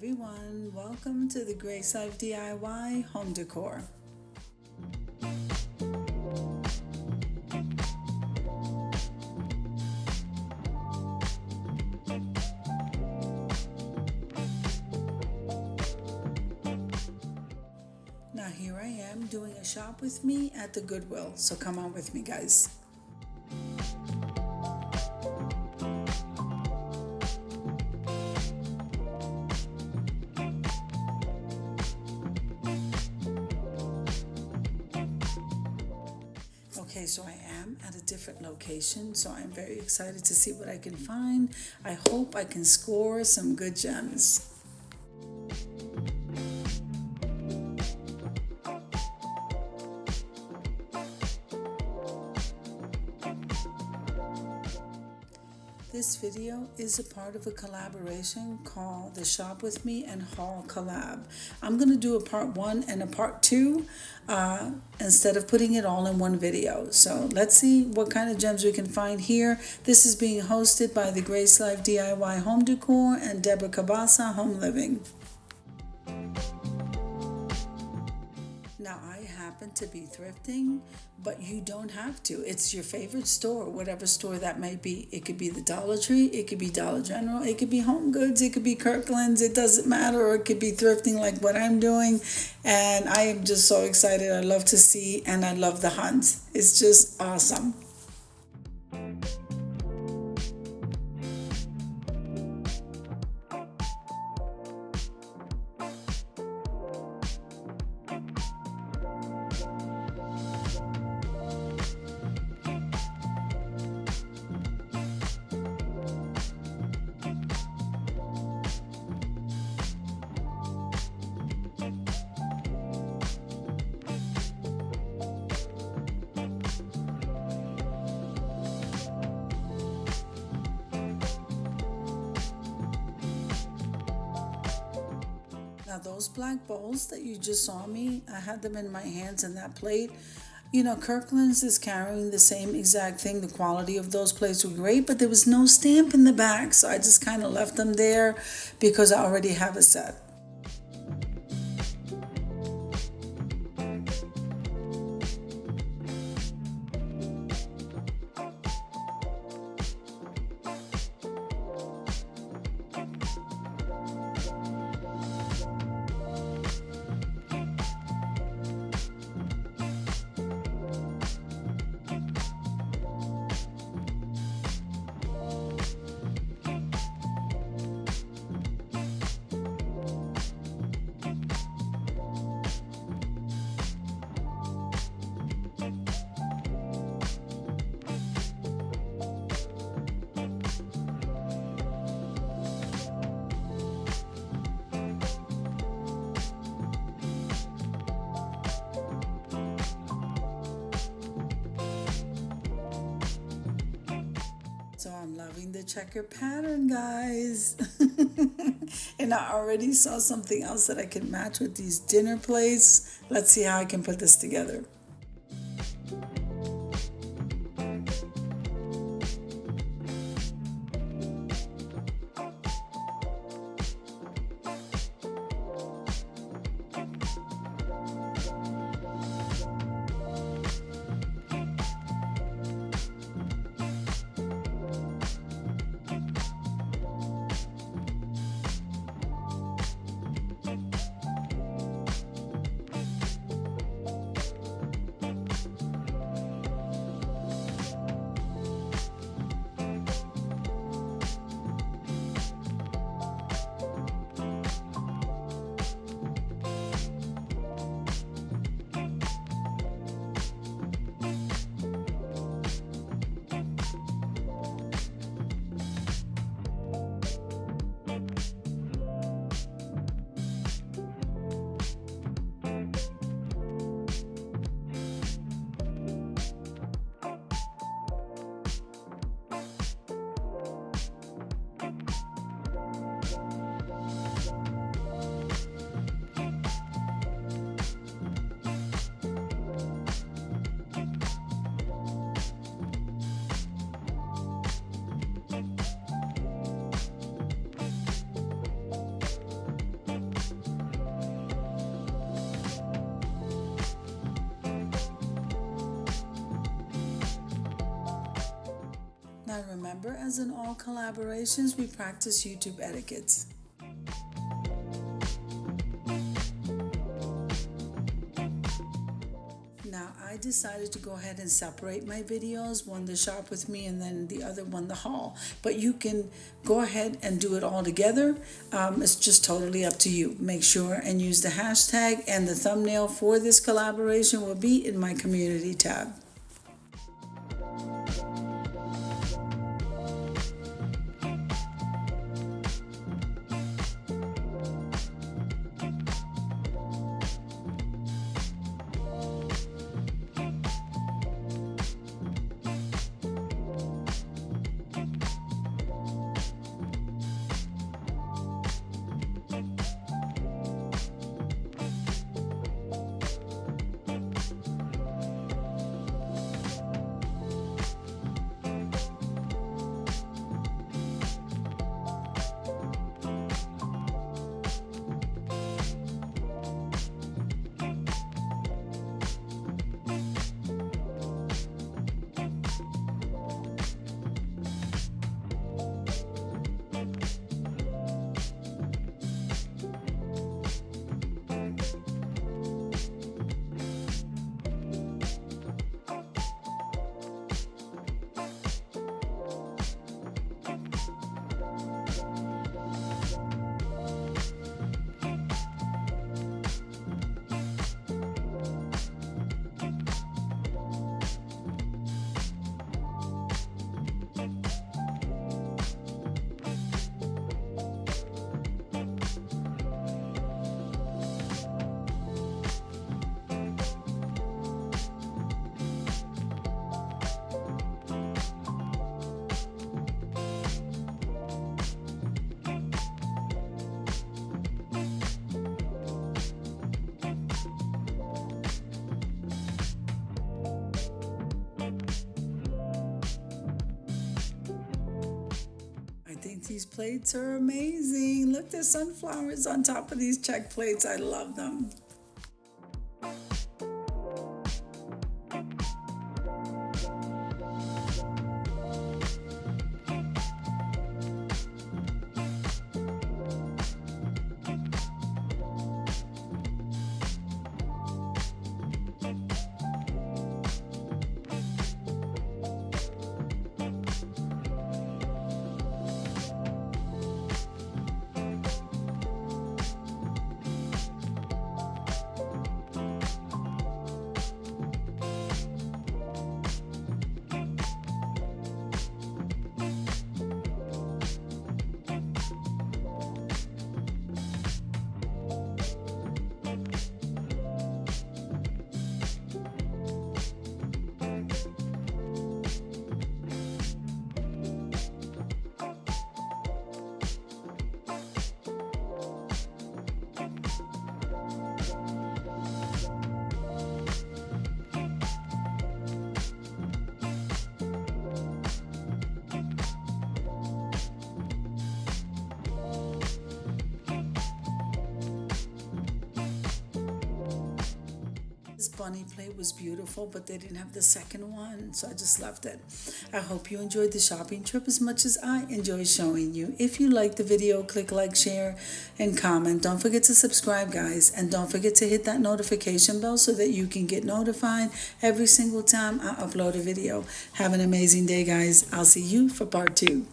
everyone, welcome to the Grace Life DIY Home Decor. Now here I am doing a shop with me at the Goodwill, so come on with me guys. Okay, so I am at a different location, so I'm very excited to see what I can find. I hope I can score some good gems. This video is a part of a collaboration called the Shop With Me and Haul Collab. I'm going to do a part 1 and a part 2 instead of putting it all in one video. So let's see what kind of gems we can find here. This is being hosted by the Grace Life DIY Home Decor and Deborah Cabasa Home Living. Now I happen to be thrifting, but you don't have to. It's your favorite store, whatever store that may be. It could be the Dollar Tree, it could be Dollar General, it could be Home Goods, it could be Kirkland's, it doesn't matter, or it could be thrifting like what I'm doing. And I am just so excited. I love to see and I love the hunt. It's just awesome. Now those black bowls that you just saw me, I had them in my hands and that plate. You know, Kirkland's is carrying the same exact thing. The quality of those plates were great, but there was no stamp in the back. So I just kind of left them there because I already have a set. So I'm loving the checker pattern, guys. And I already saw something else that I can match with these dinner plates. Let's see how I can put this together. Now remember, as in all collaborations, we practice YouTube etiquettes. Now I decided to go ahead and separate my videos, one the shop with me and then the other one the haul. But you can go ahead and do it all together. It's just totally up to you. Make sure and use the hashtag, and the thumbnail for this collaboration will be in my community tab. I think these plates are amazing. Look, there's sunflowers on top of these check plates. I love them. This bunny plate was beautiful, but they didn't have the second one, so I just left it. I hope you enjoyed the shopping trip as much as I enjoyed showing you. If you liked the video, click like, share, and comment. Don't forget to subscribe, guys, and don't forget to hit that notification bell so that you can get notified every single time I upload a video. Have an amazing day, guys. I'll see you for part 2.